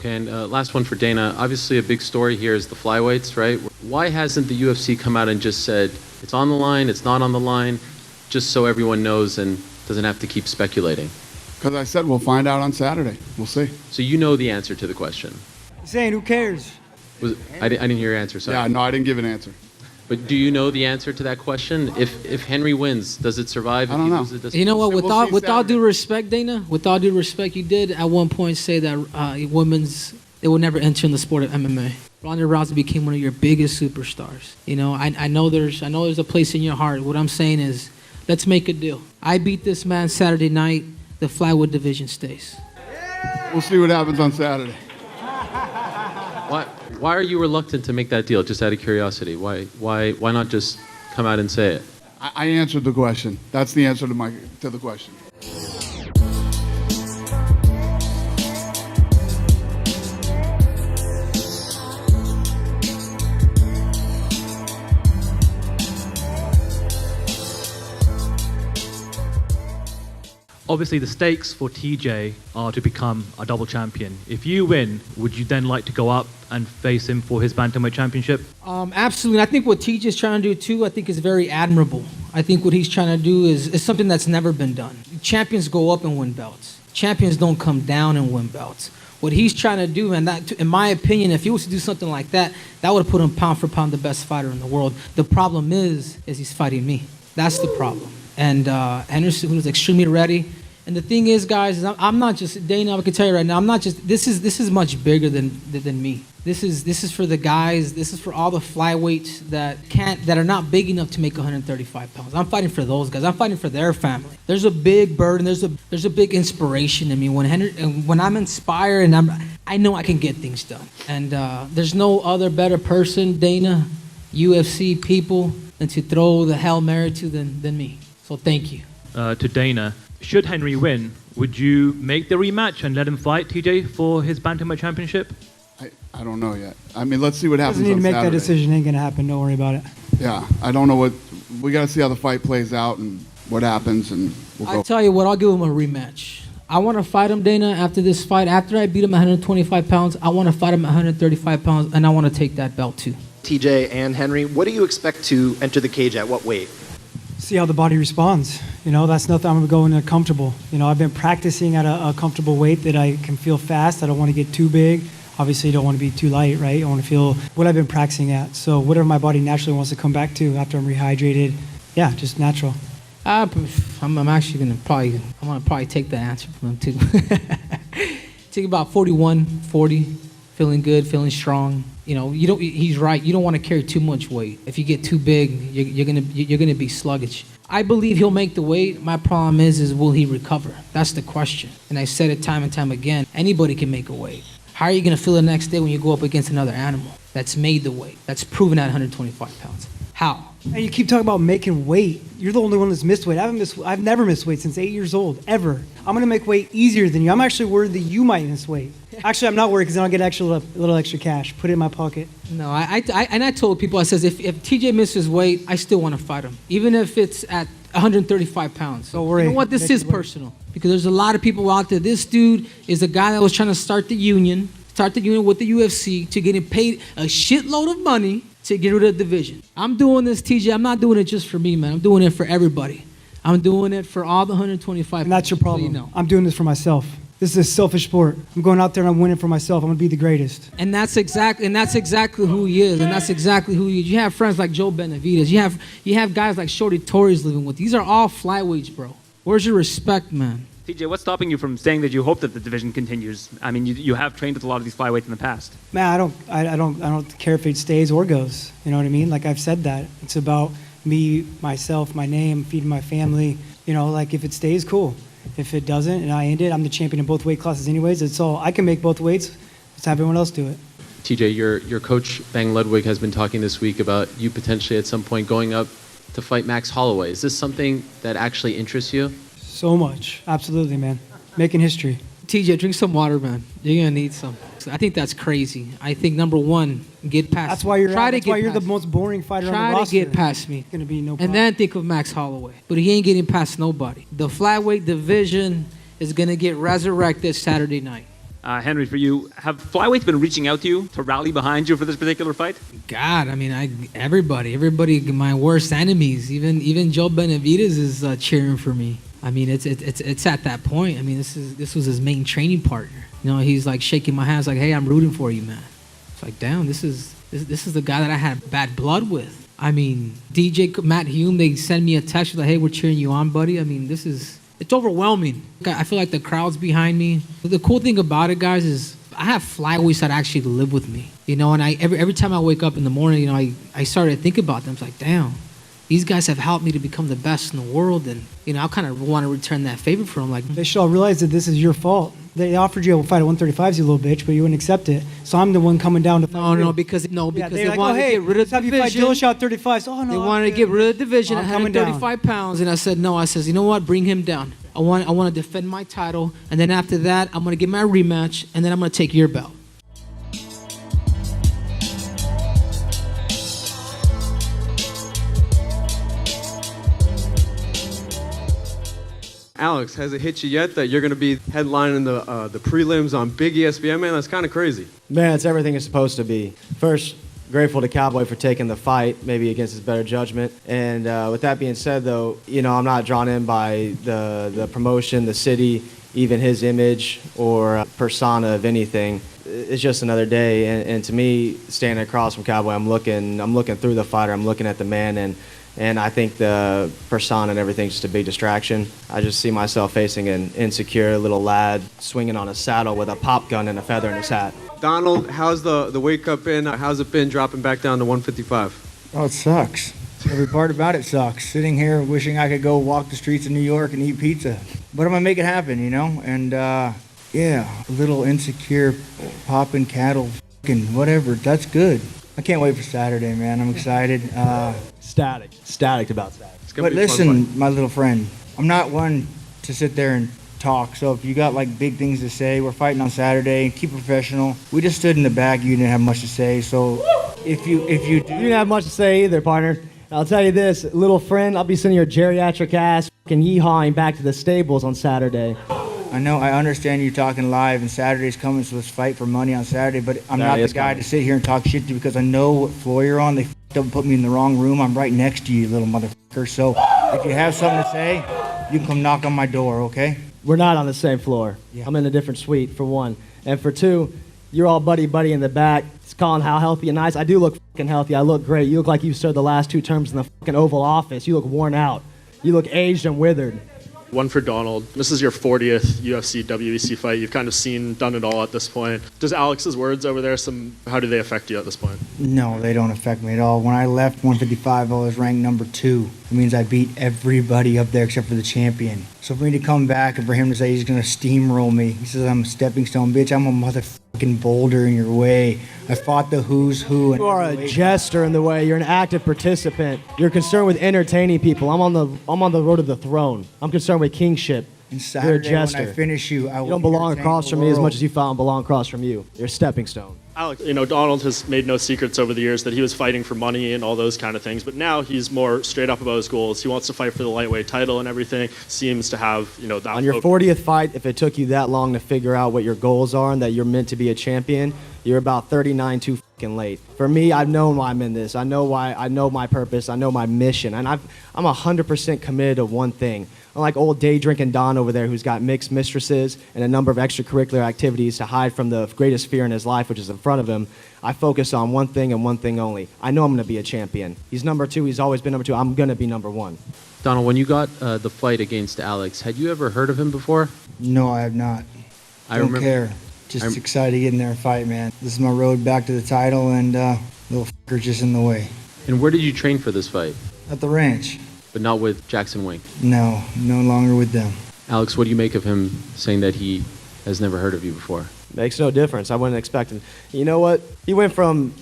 Okay, and last one for Dana. Obviously, a big story here is the flyweights, right? Why hasn't the UFC come out and just said, it's on the line, it's not on the line, just so everyone knows and doesn't have to keep speculating? Because I said we'll find out on Saturday. We'll see. So you know the answer to the question. Saying, who cares? I didn't hear your answer, sorry. Yeah, no, I didn't give an answer. But do you know the answer to that question? If Henry wins, does it survive? I don't know. You know what? We'll see With all Saturday. due respect, Dana, with all due respect, you did at one point say that they would never enter in the sport of MMA. Ronda Rousey became one of your biggest superstars. You know, I know there's a place in your heart. What I'm saying is, let's make a deal. I beat this man Saturday night. The flyweight division stays. We'll see what happens on Saturday. Why are you reluctant to make that deal? Just out of curiosity, why not just come out and say it? I answered the question. That's the answer to the question. Obviously, the stakes for TJ are to become a double champion. If you win, would you then like to go up and face him for his bantamweight championship? Absolutely. I think what TJ is trying to do too, I think is very admirable. I think what he's trying to do is something that's never been done. Champions go up and win belts. Champions don't come down and win belts. What he's trying to do, and that, in my opinion, if he was to do something like that, that would have put him pound for pound the best fighter in the world. The problem is he's fighting me. That's the problem. And Henderson, who's extremely ready. And the thing is, guys, is I'm not just Dana. I can tell you right now, I'm not just. This is much bigger than me. This is for the guys. This is for all the flyweights that are not big enough to make 135 pounds. I'm fighting for those guys. I'm fighting for their family. There's a big burden. There's a big inspiration in me when I'm inspired and I know I can get things done. And there's no other better person, Dana, UFC people, than to throw the Hail Mary to than me. So thank you. To Dana, should Henry win, would you make the rematch and let him fight TJ for his bantamweight championship? I don't know yet. I mean, let's see what happens on Doesn't need to make Saturday. that decision. Ain't going to happen. Don't worry about it. Yeah, I don't know what. We got to see how the fight plays out and what happens, and we'll go. I'll tell you what, I'll give him a rematch. I want to fight him, Dana, after this fight. After I beat him at 125 pounds, I want to fight him at 135 pounds, and I want to take that belt too. TJ and Henry, what do you expect to enter the cage at? What weight? See how the body responds. You know, that's nothing. I'm going to go in comfortable. You know, I've been practicing at a comfortable weight that I can feel fast. I don't want to get too big. Obviously, you don't want to be too light, right? I want to feel what I've been practicing at. So whatever my body naturally wants to come back to after I'm rehydrated, yeah, just natural. I'm actually going to probably take the answer from him too. Take about 41, 40, feeling good, feeling strong. You know, he's right. You don't want to carry too much weight. If you get too big, you're gonna be sluggish. I believe he'll make the weight. My problem is will he recover? That's the question. And I said it time and time again. Anybody can make a weight. How are you gonna feel the next day when you go up against another animal that's made the weight, that's proven at 125 pounds? How? And you keep talking about making weight. You're the only one that's missed weight. I've never missed weight since 8 years old, ever. I'm going to make weight easier than you. I'm actually worried that you might miss weight. Actually, I'm not worried because then I'll get a little extra cash. Put it in my pocket. No, I told people, I says, if TJ misses weight, I still want to fight him, even if it's at 135 pounds. Don't worry. You know what? This is personal because there's a lot of people out there. This dude is a guy that was trying to start the union with the UFC to getting paid a shitload of money to get rid of the division. I'm doing this, TJ. I'm not doing it just for me, man. I'm doing it for everybody. I'm doing it for all the 125. And that's your problem. So you know. I'm doing this for myself. This is a selfish sport. I'm going out there and I'm winning for myself. I'm going to be the greatest. And that's exactly who he is. And that's exactly who he is. You have friends like Joe Benavidez. You have guys like Shorty Torres living with. These are all flyweights, bro. Where's your respect, man? TJ, what's stopping you from saying that you hope that the division continues? I mean, you have trained with a lot of these flyweights in the past. Man, I don't care if it stays or goes. You know what I mean? Like I've said that. It's about me, myself, my name, feeding my family. You know, like if it stays, cool. If it doesn't and I end it, I'm the champion in both weight classes anyways. It's all, I can make both weights. Let's have everyone else do it. TJ, your coach, Bang Ludwig, has been talking this week about you potentially at some point going up to fight Max Holloway. Is this something that actually interests you? So much. Absolutely, man. Making history. TJ, drink some water, man. You're going to need some. I think that's crazy. I think, number one, get past That's why you're the me. most boring fighter on the Try roster. to get past me. It's going to be no problem. And then think of Max Holloway. But he ain't getting past nobody. The flyweight division is going to get resurrected Saturday night. Henry, for you, have flyweights been reaching out to you to rally behind you for this particular fight? God, I mean, everybody, my worst enemies, even Joe Benavidez is cheering for me. I mean, it's at that point. I mean, this was his main training partner. You know, he's like shaking my hands, like, "Hey, I'm rooting for you, man." It's like, damn, this is the guy that I had bad blood with. I mean, DJ Matt Hume, they send me a text like, "Hey, we're cheering you on, buddy." I mean, it's overwhelming. I feel like the crowd's behind me. The cool thing about it, guys, is I have flyweights that actually live with me. You know, and every time I wake up in the morning, you know, I started to think about them. It's like, damn, these guys have helped me to become the best in the world, and you know, I kind of want to return that favor for them. Like, They should all realize that this is your fault. They offered you a fight at 135, you little bitch, but you wouldn't accept it. So I'm the one coming down to fight you. because Yeah, they like, wanted to get rid of the have you fight division. Dillashaw 35. So, oh, no, They wanted to get rid of the division I'm at coming down. 135 pounds, and I said no. I says, you know what? Bring him down. I want to defend my title, and then after that, I'm gonna get my rematch, and then I'm gonna take your belt. Alex, has it hit you yet that you're going to be headlining the prelims on Big ESPN, man? That's kind of crazy. Man, it's everything it's supposed to be. First, grateful to Cowboy for taking the fight, maybe against his better judgment. And with that being said, though, you know, I'm not drawn in by the promotion, the city, even his image or persona of anything. It's just another day. And to me, standing across from Cowboy, I'm looking through the fighter. I'm looking at the man, and I think the persona and everything's just a big distraction. I just see myself facing an insecure little lad swinging on a saddle with a pop gun and a feather in his hat. Donald, how's the wake up been? How's it been dropping back down to 155? Oh, it sucks. Every part about it sucks. Sitting here wishing I could go walk the streets of New York and eat pizza. But I'm going to make it happen, you know? And, yeah, a little insecure, popping cattle, fucking whatever. That's good. I can't wait for Saturday, man. I'm excited. Static about that. It's gonna But be a fun listen, fight. my little friend, I'm not one to sit there and talk. So if you got like big things to say, we're fighting on Saturday. Keep it professional. We just stood in the back. You didn't have much to say. So if you do, You didn't have much to say either, partner. I'll tell you this, little friend, I'll be sending your geriatric ass fucking yeehawing back to the stables on Saturday. I know, I understand you talking live, and Saturday's coming, so let's fight for money on Saturday, but I'm not Saturday the is guy coming. to sit here and talk shit to because I know what floor you're on. They f***ed up and put me in the wrong room. I'm right next to you, little motherfucker. So if you have something to say, you can come knock on my door, okay? We're not on the same floor. Yeah. I'm in a different suite, for one. And for two, you're all buddy-buddy in the back. It's calling how healthy and nice. I do look fucking healthy. I look great. You look like you've served the last 2 terms in the fucking Oval Office. You look worn out. You look aged and withered. One for Donald. This is your 40th UFC WEC fight. You've kind of done it all at this point. Does Alex's words over there, how do they affect you at this point? No, they don't affect me at all. When I left 155, I was ranked number 2. It means I beat everybody up there except for the champion. So for me to come back and for him to say he's going to steamroll me, he says I'm a stepping stone. Bitch, I'm a motherfucking boulder in your way. I fought the who's who. You are a jester in the way. You're an active participant. You're concerned with entertaining people. I'm on the road to the throne. I'm concerned with kingship. And You're a Saturday when jester. I finish you, I will You don't belong entertain across the from me as world. much as you felt belong across from you. You're a stepping stone. Alex, Donald has made no secrets over the years that he was fighting for money and all those kind of things, but now he's more straight up about his goals. He wants to fight for the lightweight title and everything. Seems to have, that. On your focus. 40th fight, if it took you that long to figure out what your goals are and that you're meant to be a champion, you're about 39 too fucking late. For me, I've known why I'm in this. I know why. I know my purpose. I know my mission, and I'm 100% committed to one thing. Unlike old day drinking Don over there, who's got mixed mistresses and a number of extracurricular activities to hide from the greatest fear in his life, which is in front of him, I focus on one thing and one thing only. I know I'm going to be a champion. He's number 2. He's always been number 2. I'm going to be number 1. Donald, when you got the fight against Alex, had you ever heard of him before? No, I have not. I Don't remember- care. Just excited to get in there and fight, man. This is my road back to the title, and little fucker's just in the way. And where did you train for this fight? At the ranch. But not with Jackson Wink. No, no longer with them. Alex, what do you make of him saying that he has never heard of you before? Makes no difference. I wouldn't expect him. You know what? He went from,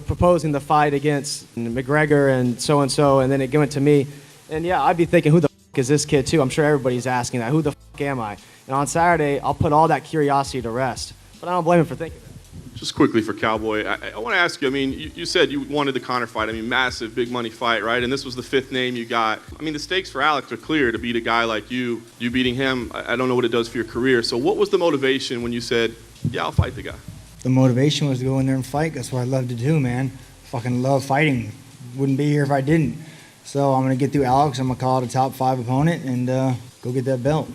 proposing the fight against McGregor and so, and then it went to me. And yeah, I'd be thinking, who the f*** is this kid too? I'm sure everybody's asking that. Who the f*** am I? And on Saturday, I'll put all that curiosity to rest. But I don't blame him for thinking that. Just quickly for Cowboy, I want to ask you, you said you wanted the Conor fight. Massive, big money fight, right? And this was the 5th name you got. The stakes for Alex are clear. To beat a guy like you beating him, I don't know what it does for your career. So what was the motivation when you said, yeah, I'll fight the guy. The motivation was to go in there and fight. That's what I love to do, man. Fucking love fighting. Wouldn't be here if I didn't. So I'm going to get through Alex. I'm going to call it a top 5 opponent and go get that belt.